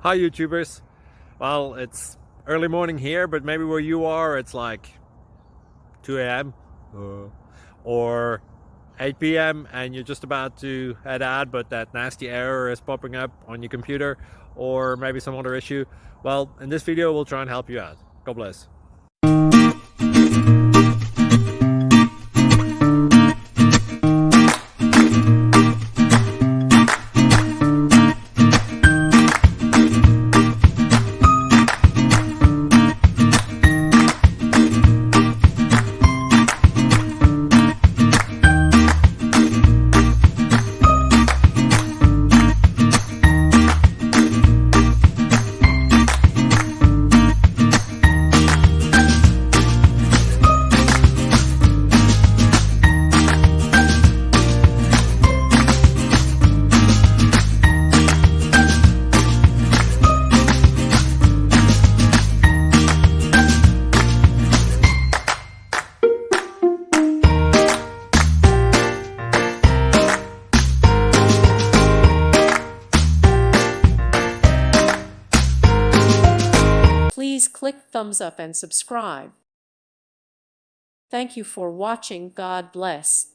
Hi YouTubers. Well, it's early morning here, but maybe where you are it's like 2 a.m. or 8 p.m. and you're just about to head out, but that nasty error is popping up on your computer, or maybe some other issue. Well, in this video we'll try and help you out. God bless. Please click thumbs up and subscribe. Thank you for watching. God bless.